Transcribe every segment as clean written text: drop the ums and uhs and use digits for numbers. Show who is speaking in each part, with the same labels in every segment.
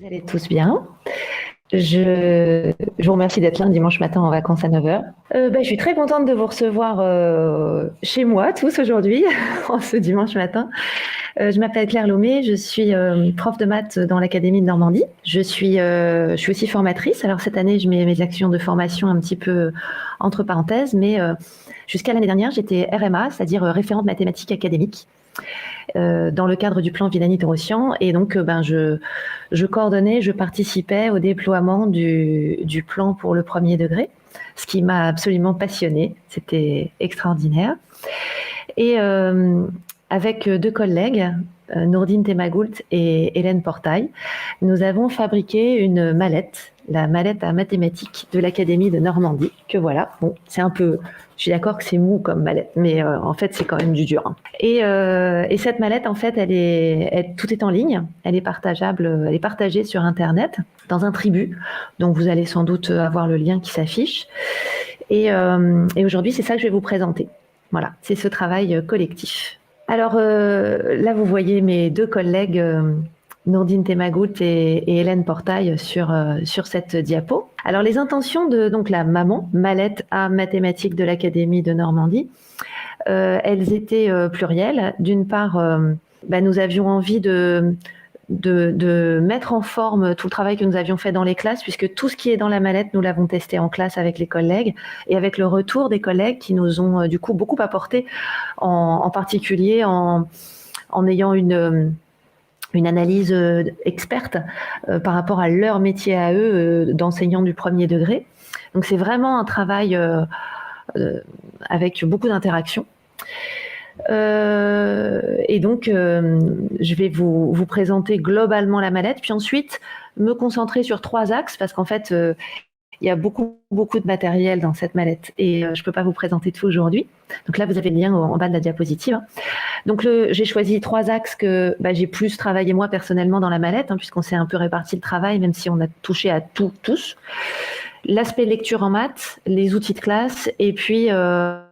Speaker 1: Vous allez tous bien. Je vous remercie d'être là un dimanche matin en vacances à 9h. Je suis très contente de vous recevoir chez moi tous aujourd'hui, en ce dimanche matin. Je m'appelle Claire Lomé, je suis prof de maths dans l'Académie de Normandie. Je suis aussi formatrice. Alors cette année, je mets mes actions de formation un petit peu entre parenthèses, mais jusqu'à l'année dernière, j'étais RMA, c'est-à-dire référente mathématiques académiques. Dans le cadre du plan Villani Neurosciences. Et donc, je coordonnais, je participais au déploiement du plan pour le premier degré, ce qui m'a absolument passionnée. C'était extraordinaire. Et avec deux collègues, Nourdine Temagoult et Hélène Portail, nous avons fabriqué une mallette, la mallette à mathématiques de l'Académie de Normandie, que voilà. Bon, c'est un peu, je suis d'accord que c'est mou comme mallette, mais en fait, c'est quand même du dur. Hein. Et cette mallette, en fait, tout est en ligne, elle est partageable, elle est partagée sur Internet, dans un tribu, donc vous allez sans doute avoir le lien qui s'affiche. Et aujourd'hui, c'est ça que je vais vous présenter. Voilà, c'est ce travail collectif. Alors là, vous voyez mes deux collègues, Nourdine Temagoult et Hélène Portail sur cette diapo. Alors les intentions de donc la maman, mallette à mathématiques de l'Académie de Normandie, elles étaient plurielles. D'une part, nous avions envie de mettre en forme tout le travail que nous avions fait dans les classes, puisque tout ce qui est dans la mallette, nous l'avons testé en classe avec les collègues et avec le retour des collègues qui nous ont du coup beaucoup apporté, en particulier en ayant une analyse experte par rapport à leur métier à eux d'enseignants du premier degré. Donc c'est vraiment un travail avec beaucoup d'interactions. Et donc, je vais vous présenter globalement la mallette, puis ensuite me concentrer sur 3 axes, parce qu'en fait, il y a beaucoup de matériel dans cette mallette, et je ne peux pas vous présenter tout aujourd'hui. Donc là, vous avez le lien en bas de la diapositive. Donc j'ai choisi 3 axes que j'ai plus travaillé moi personnellement dans la mallette, puisqu'on s'est un peu réparti le travail, même si on a touché à tout, tous. L'aspect lecture en maths, les outils de classe, et puis un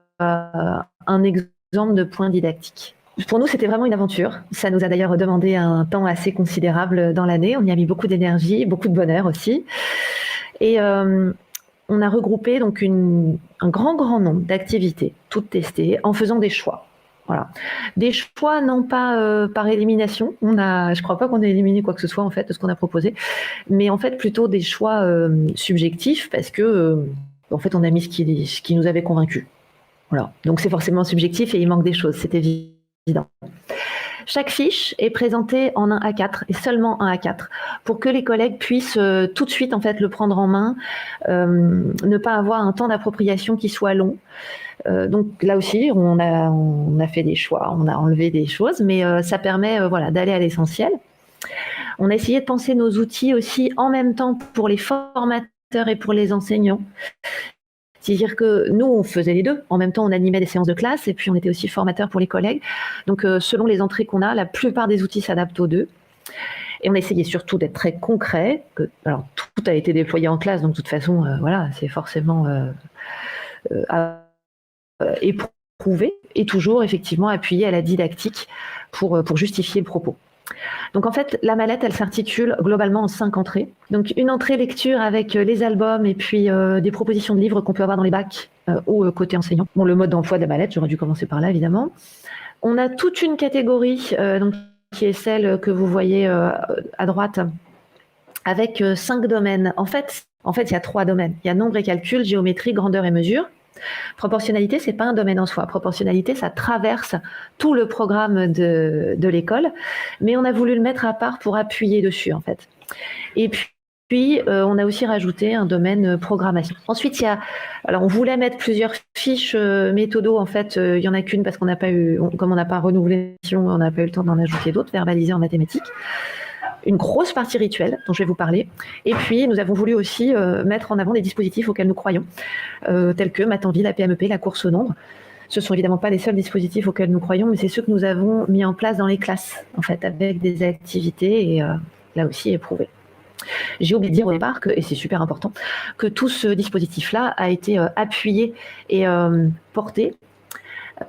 Speaker 1: exemple de points didactiques. Pour nous, c'était vraiment une aventure. Ça nous a d'ailleurs demandé un temps assez considérable dans l'année. On y a mis beaucoup d'énergie, beaucoup de bonheur aussi. Et on a regroupé donc un grand nombre d'activités, toutes testées, en faisant des choix. Voilà. Des choix non pas par élimination. Je crois pas qu'on ait éliminé quoi que ce soit en fait de ce qu'on a proposé, mais en fait plutôt des choix subjectifs, parce que en fait on a mis ce qui nous avait convaincus. Voilà. Donc c'est forcément subjectif et il manque des choses, c'est évident. Chaque fiche est présentée en un A4 et seulement un A4 pour que les collègues puissent tout de suite en fait le prendre en main, ne pas avoir un temps d'appropriation qui soit long. Donc là aussi, on a fait des choix, on a enlevé des choses, mais ça permet d'aller à l'essentiel. On a essayé de penser nos outils aussi en même temps pour les formateurs et pour les enseignants. C'est-à-dire que nous, on faisait les deux. En même temps, on animait des séances de classe et puis on était aussi formateur pour les collègues. Donc, selon les entrées qu'on a, la plupart des outils s'adaptent aux deux. Et on a essayé surtout d'être très concret. Alors, tout a été déployé en classe, donc de toute façon, c'est forcément éprouvé et toujours effectivement appuyé à la didactique pour justifier le propos. Donc en fait, la mallette, elle s'articule globalement en 5 entrées. Donc une entrée lecture avec les albums et puis des propositions de livres qu'on peut avoir dans les bacs ou côté enseignant. Bon, le mode d'emploi de la mallette, j'aurais dû commencer par là évidemment. On a toute une catégorie donc, qui est celle que vous voyez à droite, avec 5 domaines. En fait, il y a 3 domaines. Il y a nombre et calcul, géométrie, grandeur et mesure. Proportionnalité, c'est pas un domaine en soi. Proportionnalité, ça traverse tout le programme de l'école, mais on a voulu le mettre à part pour appuyer dessus, en fait. Et puis, on a aussi rajouté un domaine programmation. Ensuite, alors on voulait mettre plusieurs fiches méthodo. En fait, il y en a qu'une parce qu'on n'a pas eu, comme on n'a pas renouvelé, on n'a pas eu le temps d'en ajouter d'autres, verbalisées en mathématiques. Une grosse partie rituelle dont je vais vous parler. Et puis, nous avons voulu aussi mettre en avant des dispositifs auxquels nous croyons, tels que Math en Ville, la PMEP, la course au nombre. Ce ne sont évidemment pas les seuls dispositifs auxquels nous croyons, mais c'est ceux que nous avons mis en place dans les classes, en fait, avec des activités et là aussi éprouvées. J'ai oublié de dire au départ, et c'est super important, que tout ce dispositif-là a été appuyé et porté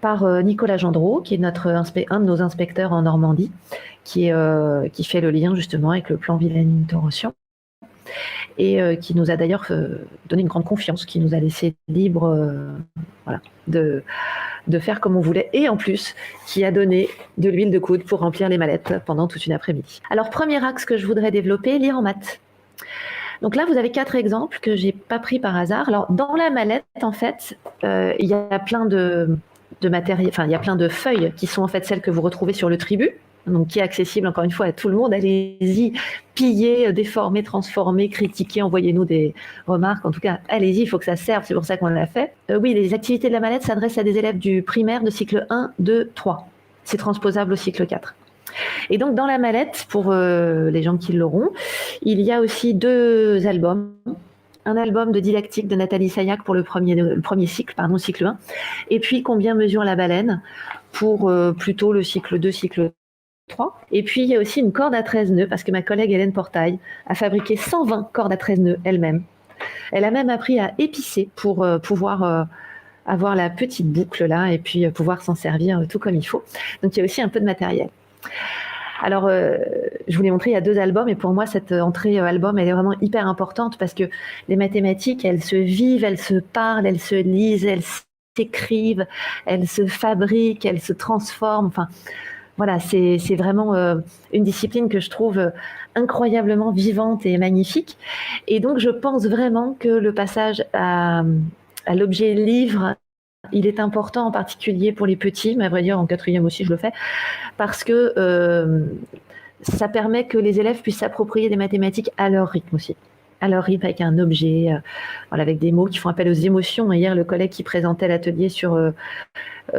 Speaker 1: par Nicolas Gendreau, qui est un de nos inspecteurs en Normandie, qui fait le lien justement avec le plan Villani-Torossian et qui nous a d'ailleurs donné une grande confiance, qui nous a laissé libre voilà, de faire comme on voulait, et en plus, qui a donné de l'huile de coude pour remplir les mallettes pendant toute une après-midi. Alors, premier axe que je voudrais développer, lire en maths. Donc là, vous avez 4 exemples que j'ai pas pris par hasard. Alors, dans la mallette, en fait, il y a plein de matériel, enfin, il y a plein de feuilles qui sont en fait celles que vous retrouvez sur le Tribu, donc qui est accessible encore une fois à tout le monde. Allez-y, pillez, déformez, transformez, critiquez, envoyez-nous des remarques. En tout cas, allez-y, il faut que ça serve, c'est pour ça qu'on l'a fait. Oui, les activités de la mallette s'adressent à des élèves du primaire de cycle 1, 2, 3. C'est transposable au cycle 4. Et donc, dans la mallette, pour les gens qui l'auront, il y a aussi 2 albums. Un album de didactique de Nathalie Sayac pour le premier cycle, cycle 1. Et puis, combien mesure la baleine pour plutôt le cycle 2, cycle 3. Et puis, il y a aussi une corde à 13 nœuds, parce que ma collègue Hélène Portail a fabriqué 120 cordes à 13 nœuds elle-même. Elle a même appris à épicer pour pouvoir avoir la petite boucle là, et puis pouvoir s'en servir tout comme il faut. Donc, il y a aussi un peu de matériel. Alors, je vous l'ai montré, il y a 2 albums, et pour moi, cette entrée album, elle est vraiment hyper importante, parce que les mathématiques, elles se vivent, elles se parlent, elles se lisent, elles s'écrivent, elles se fabriquent, elles se transforment. Enfin, voilà, c'est vraiment une discipline que je trouve incroyablement vivante et magnifique. Et donc, je pense vraiment que le passage à l'objet livre, il est important, en particulier pour les petits, mais à vrai dire, en 4e aussi, je le fais, parce que ça permet que les élèves puissent s'approprier des mathématiques à leur rythme aussi. À leur rythme, avec un objet, voilà, avec des mots qui font appel aux émotions. Hier, le collègue qui présentait l'atelier sur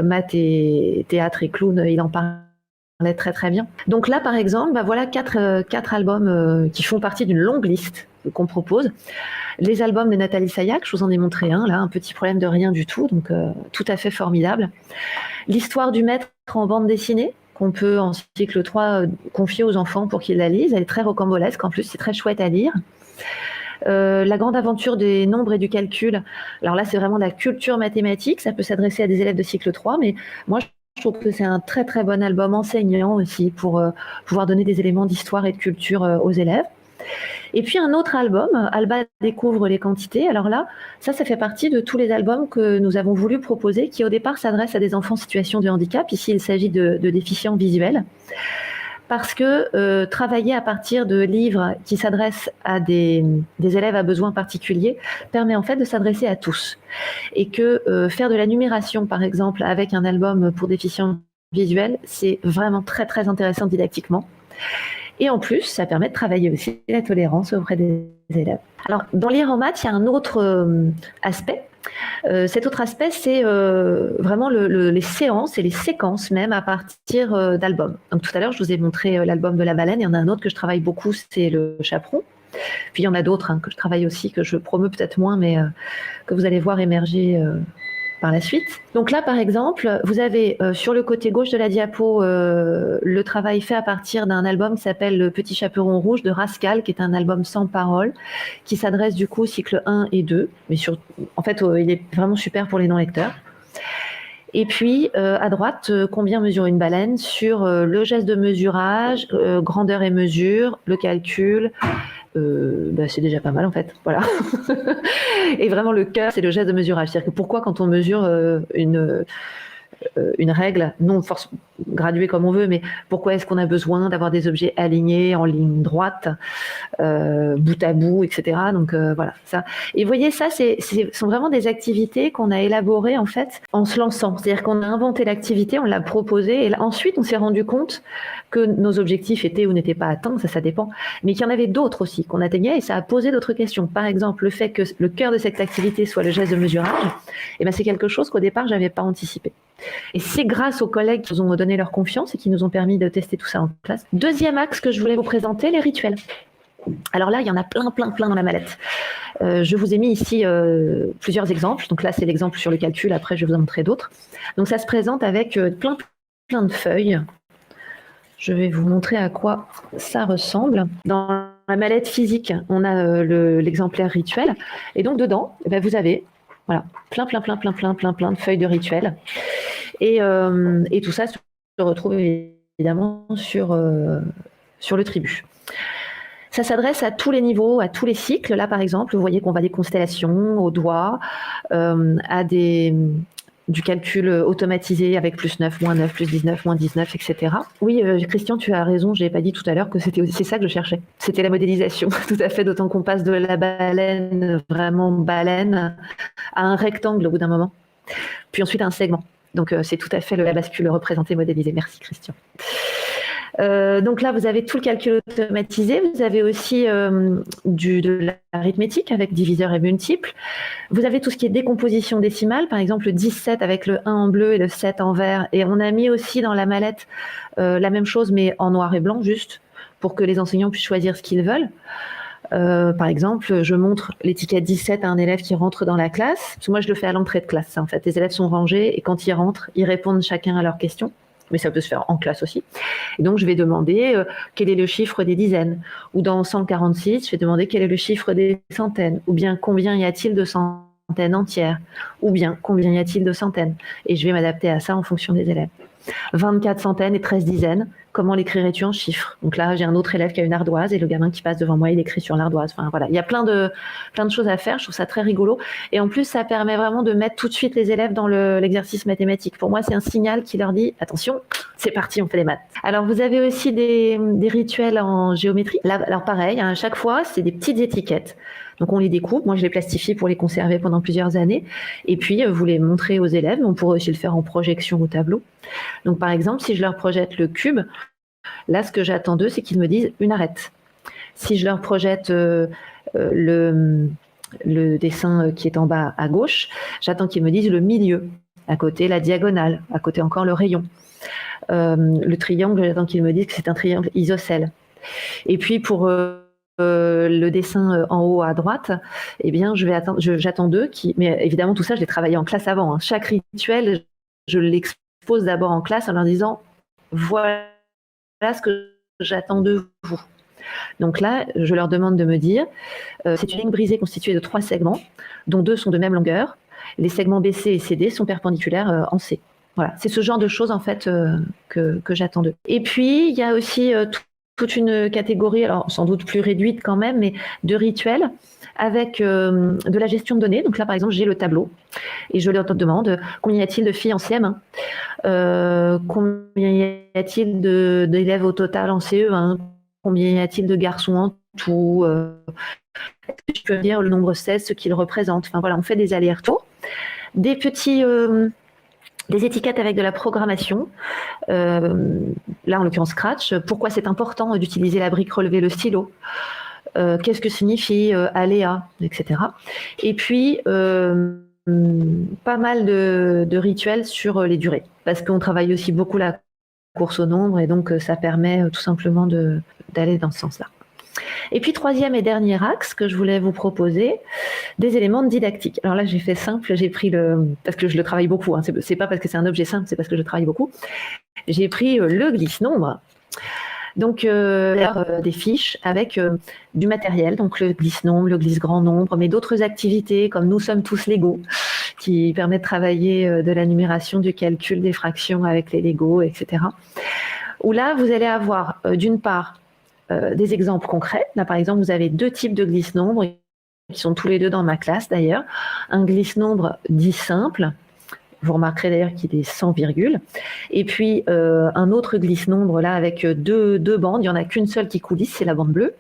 Speaker 1: maths et théâtre et clown, il en parlait très très bien. Donc là, par exemple, voilà 4 albums qui font partie d'une longue liste qu'on propose. Les albums de Nathalie Sayac, je vous en ai montré un, là, un petit problème de rien du tout, donc tout à fait formidable. L'histoire du maître en bande dessinée, qu'on peut en cycle 3 confier aux enfants pour qu'ils la lisent. Elle est très rocambolesque, en plus, c'est très chouette à lire. La grande aventure des nombres et du calcul. Alors là, c'est vraiment de la culture mathématique. Ça peut s'adresser à des élèves de cycle 3, mais moi, je trouve que c'est un très très bon album enseignant aussi pour pouvoir donner des éléments d'histoire et de culture aux élèves. Et puis un autre album, Alba découvre les quantités. Alors là, ça fait partie de tous les albums que nous avons voulu proposer, qui au départ s'adressent à des enfants en situation de handicap. Ici, il s'agit de déficients visuels. Parce que travailler à partir de livres qui s'adressent à des élèves à besoins particuliers permet en fait de s'adresser à tous. Et que faire de la numération, par exemple, avec un album pour déficients visuels, c'est vraiment très très intéressant didactiquement. Et en plus, ça permet de travailler aussi la tolérance auprès des élèves. Alors, dans Lire en maths, il y a un autre aspect. Cet autre aspect, c'est vraiment les séances et les séquences même à partir d'albums. Donc tout à l'heure, je vous ai montré l'album de la baleine. Il y en a un autre que je travaille beaucoup, c'est le chaperon. Puis il y en a d'autres que je travaille aussi, que je promeus peut-être moins, mais que vous allez voir émerger par la suite. Donc là, par exemple, vous avez sur le côté gauche de la diapo le travail fait à partir d'un album qui s'appelle Le Petit Chaperon Rouge de Rascal, qui est un album sans parole, qui s'adresse du coup au cycle 1 et 2. Mais en fait, il est vraiment super pour les non-lecteurs. Et puis, à droite, combien mesure une baleine sur le geste de mesurage, grandeur et mesure, le calcul. C'est déjà pas mal en fait, voilà. Et vraiment le cœur, c'est le geste de mesurage. C'est-à-dire que pourquoi quand on mesure une règle, non force graduée comme on veut, mais pourquoi est-ce qu'on a besoin d'avoir des objets alignés en ligne droite, bout à bout, etc. Donc voilà, ça. Et vous voyez, ça, sont vraiment des activités qu'on a élaborées en fait en se lançant. C'est-à-dire qu'on a inventé l'activité, on l'a proposée, et ensuite on s'est rendu compte que nos objectifs étaient ou n'étaient pas atteints, ça dépend, mais qu'il y en avait d'autres aussi qu'on atteignait, et ça a posé d'autres questions. Par exemple, le fait que le cœur de cette activité soit le geste de mesurage, c'est quelque chose qu'au départ, j'avais pas anticipé. Et c'est grâce aux collègues qui nous ont donné leur confiance et qui nous ont permis de tester tout ça en classe. Deuxième axe que je voulais vous présenter, les rituels. Alors là, il y en a plein dans la mallette. Je vous ai mis ici plusieurs exemples. Donc là, c'est l'exemple sur le calcul. Après, je vais vous en montrer d'autres. Donc ça se présente avec plein de feuilles. Je vais vous montrer à quoi ça ressemble. Dans la mallette physique, on a l'exemplaire rituel. Et donc dedans, vous avez voilà, plein de feuilles de rituels. Et tout ça se retrouve évidemment sur le Tribu. Ça s'adresse à tous les niveaux, à tous les cycles. Là, par exemple, vous voyez qu'on va des constellations au doigt, à du calcul automatisé avec +9, -9, +19, -19, etc. Oui, Christian, tu as raison, je n'ai pas dit tout à l'heure que c'est ça que je cherchais. C'était la modélisation, tout à fait, d'autant qu'on passe de la baleine, vraiment baleine, à un rectangle au bout d'un moment, puis ensuite à un segment. Donc, c'est tout à fait la bascule représentée, modélisée. Merci, Christian. Donc là, vous avez tout le calcul automatisé. Vous avez aussi de l'arithmétique avec diviseur et multiple. Vous avez tout ce qui est décomposition décimale, par exemple le 17 avec le 1 en bleu et le 7 en vert. Et on a mis aussi dans la mallette la même chose, mais en noir et blanc, juste pour que les enseignants puissent choisir ce qu'ils veulent. Par exemple, je montre l'étiquette 17 à un élève qui rentre dans la classe. Parce que moi, je le fais à l'entrée de classe. En fait, les élèves sont rangés et quand ils rentrent, ils répondent chacun à leurs questions. Mais ça peut se faire en classe aussi. Et donc, je vais demander quel est le chiffre des dizaines. Ou dans 146, je vais demander quel est le chiffre des centaines. Ou bien combien y a-t-il de centaines entières. Ou bien combien y a-t-il de centaines. Et je vais m'adapter à ça en fonction des élèves. 24 centaines et 13 dizaines, comment l'écrirais-tu en chiffres? Donc là, j'ai un autre élève qui a une ardoise et le gamin qui passe devant moi, il écrit sur l'ardoise. Enfin voilà, il y a plein de choses à faire. Je trouve ça très rigolo. Et en plus, ça permet vraiment de mettre tout de suite les élèves dans l'exercice mathématique. Pour moi, c'est un signal qui leur dit attention, c'est parti, on fait les maths. Alors, vous avez aussi des rituels en géométrie. Là, alors pareil, à chaque fois, c'est des petites étiquettes. Donc on les découpe, moi je les plastifie pour les conserver pendant plusieurs années, et puis vous les montrez aux élèves. On pourrait aussi le faire en projection au tableau. Donc par exemple, si je leur projette le cube, là ce que j'attends d'eux, c'est qu'ils me disent une arête. Si je leur projette le dessin qui est en bas à gauche, j'attends qu'ils me disent le milieu, à côté la diagonale, à côté encore le rayon. Le triangle, j'attends qu'ils me disent que c'est un triangle isocèle. Et puis pour le dessin en haut à droite, eh bien, j'attends d'eux mais évidemment, tout ça, je l'ai travaillé en classe avant. Hein. Chaque rituel, je l'expose d'abord en classe en leur disant voilà ce que j'attends de vous. Donc là, je leur demande de me dire c'est une ligne brisée constituée de 3 segments, dont 2 sont de même longueur. Les segments BC et CD sont perpendiculaires en C. Voilà, c'est ce genre de choses en fait que j'attends d'eux. Et puis, il y a aussi toute une catégorie, alors sans doute plus réduite quand même, mais de rituels avec de la gestion de données. Donc là, par exemple, j'ai le tableau et je leur demande combien y a-t-il de filles en CM1, combien y a-t-il d'élèves au total en CE1, combien y a-t-il de garçons en tout, je peux dire le nombre 16, ce qu'il représente. Enfin voilà, on fait des allers-retours. Des petits... des étiquettes avec de la programmation, là en l'occurrence Scratch. Pourquoi c'est important d'utiliser la brique relevée, le stylo, qu'est-ce que signifie aléa, etc. Et puis pas mal de rituels sur les durées, parce qu'on travaille aussi beaucoup la course au nombre et donc ça permet tout simplement d'aller dans ce sens-là. Et puis, troisième et dernier axe que je voulais vous proposer, des éléments de didactique. Alors là, j'ai fait simple, j'ai pris parce que je le travaille beaucoup, hein, c'est pas parce que c'est un objet simple, c'est parce que je travaille beaucoup. J'ai pris le glisse-nombre. Donc, des fiches avec du matériel, donc le glisse-nombre, le glisse-grand nombre, mais d'autres activités comme Nous sommes tous Lego, qui permet de travailler de la numération, du calcul des fractions avec les Lego, etc. Où là, vous allez avoir d'une part des exemples concrets. Là, par exemple, vous avez 2 types de glisse-nombre qui sont tous les 2 dans ma classe d'ailleurs. Un glisse-nombre dit simple. Vous remarquerez d'ailleurs qu'il est sans virgule. Et puis, un autre glisse-nombre là avec deux bandes. Il n'y en a qu'une seule qui coulisse, c'est la bande bleue.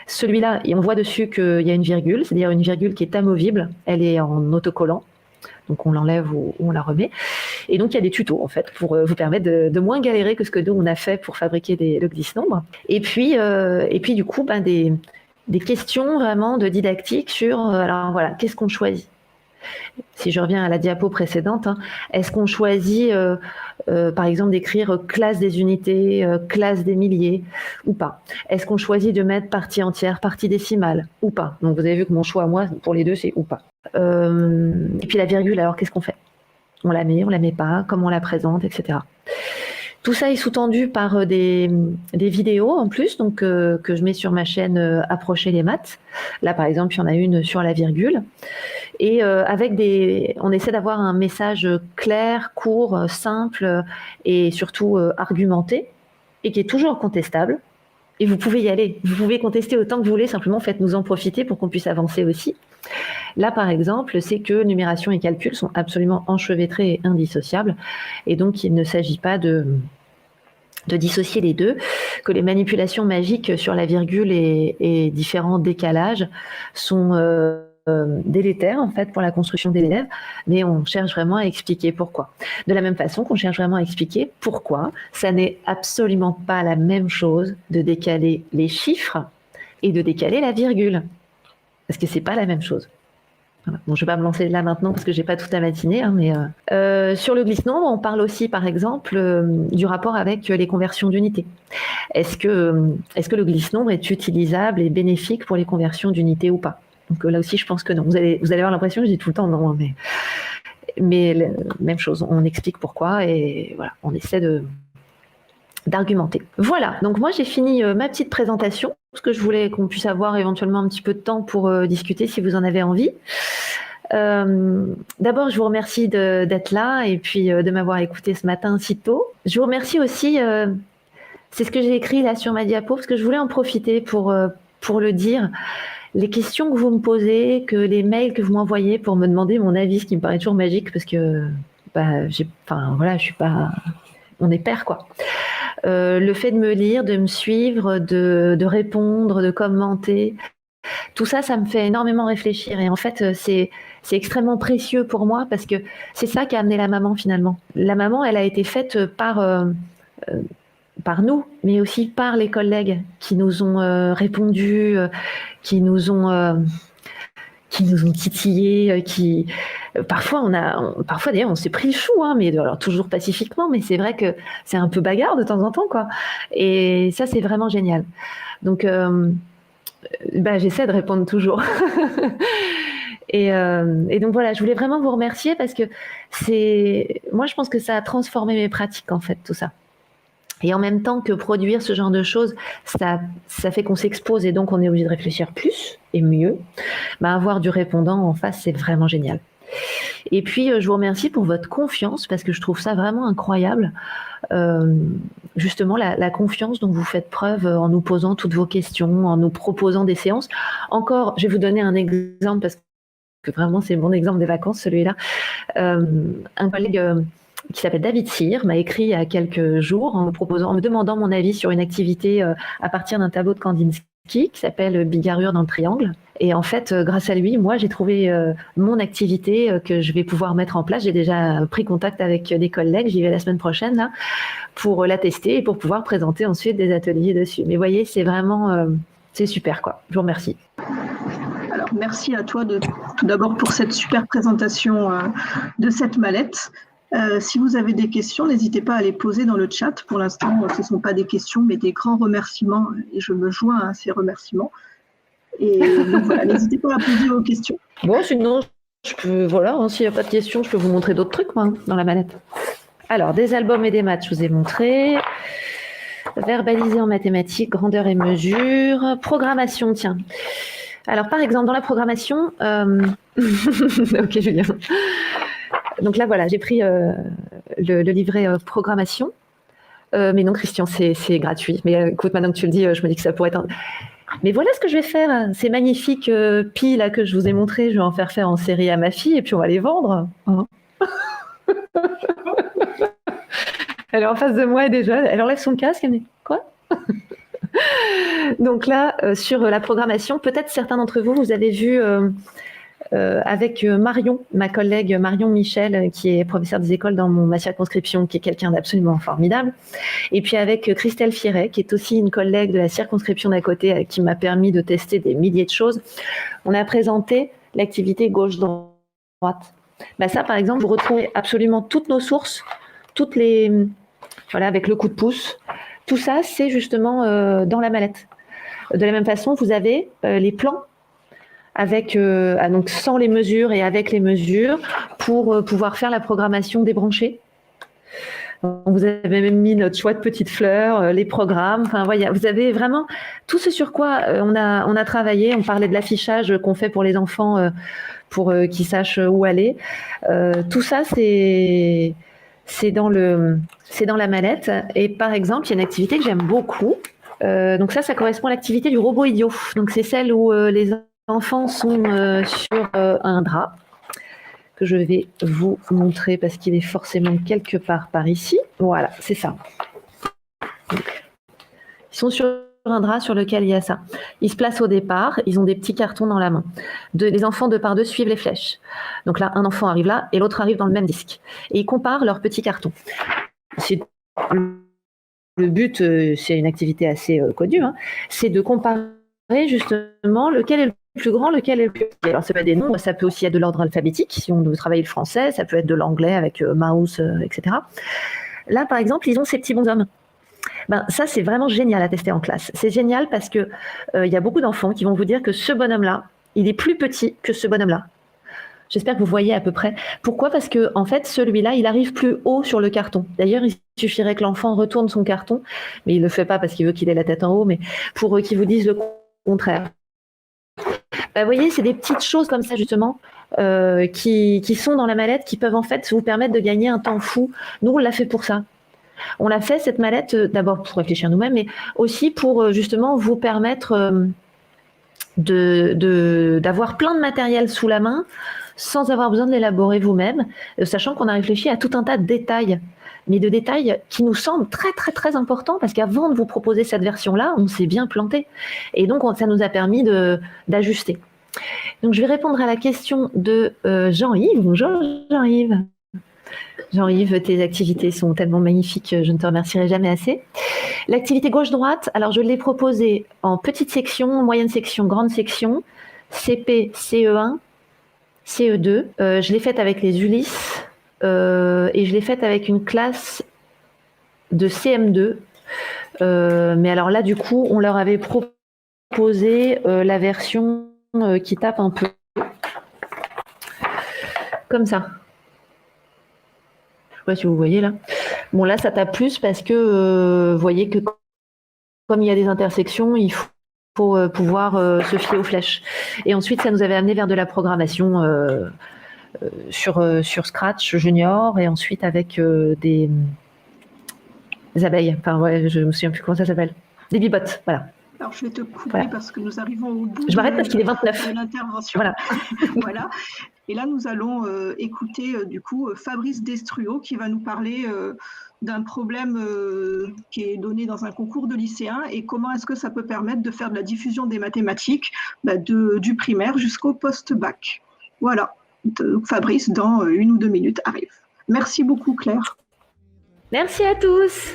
Speaker 1: Celui-là, on voit dessus qu'il y a une virgule, c'est-à-dire une virgule qui est amovible. Elle est en autocollant. Donc, on l'enlève ou on la remet. Et donc, il y a des tutos, en fait, pour vous permettre de moins galérer que ce que nous, on a fait pour fabriquer le glisse-nombre. Et puis, du coup, des questions vraiment de didactique sur, alors voilà, qu'est-ce qu'on choisit? Si je reviens à la diapo précédente, hein, est-ce qu'on choisit, par exemple, d'écrire classe des unités, classe des milliers ou pas? Est-ce qu'on choisit de mettre partie entière, partie décimale ou pas? Donc, vous avez vu que mon choix, moi, pour les deux, c'est ou pas. Et puis la virgule, alors qu'est-ce qu'on fait? On la met pas, comment on la présente, etc. Tout ça est sous-tendu par des vidéos en plus, donc que je mets sur ma chaîne Approcher les maths. Là, par exemple, il y en a une sur la virgule. Et on essaie d'avoir un message clair, court, simple et surtout argumenté, et qui est toujours contestable. Et vous pouvez y aller. Vous pouvez contester autant que vous voulez, simplement faites-nous en profiter pour qu'on puisse avancer aussi. Là, par exemple, c'est que numération et calcul sont absolument enchevêtrés et indissociables. Et donc, il ne s'agit pas de dissocier les deux, que les manipulations magiques sur la virgule et différents décalages sont délétères en fait pour la construction des élèves, mais on cherche vraiment à expliquer pourquoi. De la même façon qu'on cherche vraiment à expliquer pourquoi ça n'est absolument pas la même chose de décaler les chiffres et de décaler la virgule, parce que c'est pas la même chose. Voilà. Bon, je ne vais pas me lancer là maintenant parce que j'ai pas toute la matinée, hein, mais sur le glisse-nombre, on parle aussi, par exemple, du rapport avec les conversions d'unités. Est-ce que le glisse-nombre est utilisable et bénéfique pour les conversions d'unités ou pas? Donc là aussi, je pense que non. Vous allez avoir l'impression que je dis tout le temps non, mais même chose, on explique pourquoi et voilà, on essaie d'argumenter. Voilà, donc moi j'ai fini ma petite présentation, parce que je voulais qu'on puisse avoir éventuellement un petit peu de temps pour discuter si vous en avez envie. D'abord, je vous remercie d'être là et puis de m'avoir écouté ce matin si tôt. Je vous remercie aussi, c'est ce que j'ai écrit là sur ma diapo, parce que je voulais en profiter pour le dire. Les questions que vous me posez, que les mails que vous m'envoyez pour me demander mon avis, ce qui me paraît toujours magique, parce que je suis pas... On est pairs, quoi. Le fait de me lire, de me suivre, de répondre, de commenter, tout ça, ça me fait énormément réfléchir. Et en fait, c'est extrêmement précieux pour moi parce que c'est ça qui a amené la maman finalement. La maman, elle a été faite par nous, mais aussi par les collègues qui nous ont répondu, qui nous ont titillés, parfois d'ailleurs on s'est pris le chou, hein, mais alors toujours pacifiquement, mais c'est vrai que c'est un peu bagarre de temps en temps, quoi. Et ça, c'est vraiment génial. Donc j'essaie de répondre toujours. Et donc voilà, je voulais vraiment vous remercier parce que moi je pense que ça a transformé mes pratiques en fait, tout ça. Et en même temps que produire ce genre de choses, ça fait qu'on s'expose et donc on est obligé de réfléchir plus et mieux. Avoir du répondant en face, c'est vraiment génial. Et puis, je vous remercie pour votre confiance parce que je trouve ça vraiment incroyable. Justement, la confiance dont vous faites preuve en nous posant toutes vos questions, en nous proposant des séances. Encore, je vais vous donner un exemple parce que vraiment, c'est mon exemple des vacances, celui-là. Un collègue qui s'appelle David Cyr m'a écrit il y a quelques jours en me demandant mon avis sur une activité à partir d'un tableau de Kandinsky qui s'appelle Bigarrure dans le triangle. Et en fait, grâce à lui, moi, j'ai trouvé mon activité que je vais pouvoir mettre en place. J'ai déjà pris contact avec des collègues, j'y vais la semaine prochaine là, pour la tester et pour pouvoir présenter ensuite des ateliers dessus. Mais vous voyez, c'est vraiment, c'est super, quoi. Je vous remercie.
Speaker 2: Alors, merci à toi tout d'abord pour cette super présentation de cette mallette. Si vous avez des questions, n'hésitez pas à les poser dans le chat. Pour l'instant, ce ne sont pas des questions, mais des grands remerciements. Et je me joins à ces remerciements. Et donc voilà, n'hésitez pas à poser vos questions.
Speaker 1: Bon, sinon, s'il n'y a pas de questions, je peux vous montrer d'autres trucs, moi, dans la mallette. Alors, des albums et des maths, je vous ai montré. Verbaliser en mathématiques, grandeur et mesure. Programmation, tiens. Alors, par exemple, dans la programmation... Ok, Julien. Donc là, voilà, j'ai pris le livret programmation. Mais non, Christian, c'est gratuit. Mais écoute, maintenant que tu le dis, je me dis que ça pourrait être... Mais voilà ce que je vais faire. Ces magnifiques pies là que je vous ai montrées, je vais en faire en série à ma fille et puis on va les vendre. Hein. Elle est en face de moi déjà. Elle enlève son casque. Elle me dit quoi? Donc là, sur la programmation, peut-être certains d'entre vous, vous avez vu avec Marion, ma collègue Marion Michel, qui est professeure des écoles dans ma circonscription, qui est quelqu'un d'absolument formidable. Et puis avec Christelle Fierret, qui est aussi une collègue de la circonscription d'à côté, qui m'a permis de tester des milliers de choses. On a présenté l'activité gauche-droite. Ça, par exemple, vous retrouvez absolument toutes nos sources, avec le coup de pouce. Tout ça, c'est justement dans la mallette. De la même façon, vous avez les plans avec donc sans les mesures et avec les mesures pour pouvoir faire la programmation débranchée. Vous avez même mis notre choix de petites fleurs, les programmes. Enfin, voilà, vous avez vraiment tout ce sur quoi on a travaillé. On parlait de l'affichage qu'on fait pour les enfants pour qu'ils sachent où aller. Tout ça, c'est dans la mallette. Et par exemple, il y a une activité que j'aime beaucoup. Donc ça correspond à l'activité du robot idiot. Donc c'est celle où les enfants sont sur un drap que je vais vous montrer parce qu'il est forcément quelque part par ici. Voilà, c'est ça. Donc, ils sont sur un drap sur lequel il y a ça. Ils se placent au départ, ils ont des petits cartons dans la main. Les enfants de par deux suivent les flèches. Donc là, un enfant arrive là et l'autre arrive dans le même disque. Et ils comparent leurs petits cartons. Le but, c'est une activité assez connue, hein, c'est de comparer justement lequel est le plus grand, lequel est le plus petit. Alors, ça peut être des nombres, ça peut aussi être de l'ordre alphabétique, si on veut travailler le français, ça peut être de l'anglais avec mouse, etc. Là, par exemple, ils ont ces petits bonshommes. Ça, c'est vraiment génial à tester en classe. C'est génial parce que y a beaucoup d'enfants qui vont vous dire que ce bonhomme-là, il est plus petit que ce bonhomme-là. J'espère que vous voyez à peu près. Pourquoi ? Parce que en fait, celui-là, il arrive plus haut sur le carton. D'ailleurs, il suffirait que l'enfant retourne son carton, mais il le fait pas parce qu'il veut qu'il ait la tête en haut, mais pour qu'ils vous disent le contraire. Vous voyez, c'est des petites choses comme ça justement qui sont dans la mallette, qui peuvent en fait vous permettre de gagner un temps fou. Nous, on l'a fait pour ça. On l'a fait cette mallette d'abord pour réfléchir nous-mêmes, mais aussi pour justement vous permettre d'avoir plein de matériel sous la main sans avoir besoin de l'élaborer vous-même, sachant qu'on a réfléchi à tout un tas de détails, mais de détails qui nous semblent très très très importants parce qu'avant de vous proposer cette version-là, on s'est bien planté. Et donc ça nous a permis d'ajuster. Donc je vais répondre à la question de Jean-Yves. Bonjour Jean-Yves. Jean-Yves, tes activités sont tellement magnifiques, je ne te remercierai jamais assez. L'activité gauche-droite, alors je l'ai proposée en petite section, moyenne section, grande section, CP, CE1, CE2. Je l'ai faite avec les Ulysses et je l'ai faite avec une classe de CM2. Mais alors là, du coup, on leur avait proposé la version qui tape un peu comme ça. Je ne sais pas si vous voyez là. Bon, là, ça tape plus parce que vous voyez que comme il y a des intersections, il faut pouvoir se fier aux flèches. Et ensuite, ça nous avait amené vers de la programmation sur Scratch Junior et ensuite avec des abeilles. Enfin, ouais, je me souviens plus comment ça s'appelle. Des bibottes, voilà.
Speaker 2: Alors, je vais te couper parce que nous arrivons au bout
Speaker 1: je m'arrête parce qu'il est 29.
Speaker 2: De l'intervention.
Speaker 1: Voilà.
Speaker 2: Voilà. Et là, nous allons écouter du coup Fabrice Destruo qui va nous parler d'un problème qui est donné dans un concours de lycéens et comment est-ce que ça peut permettre de faire de la diffusion des mathématiques du primaire jusqu'au post-bac. Voilà. Fabrice, dans 1 ou 2 minutes, arrive. Merci beaucoup, Claire.
Speaker 1: Merci à tous.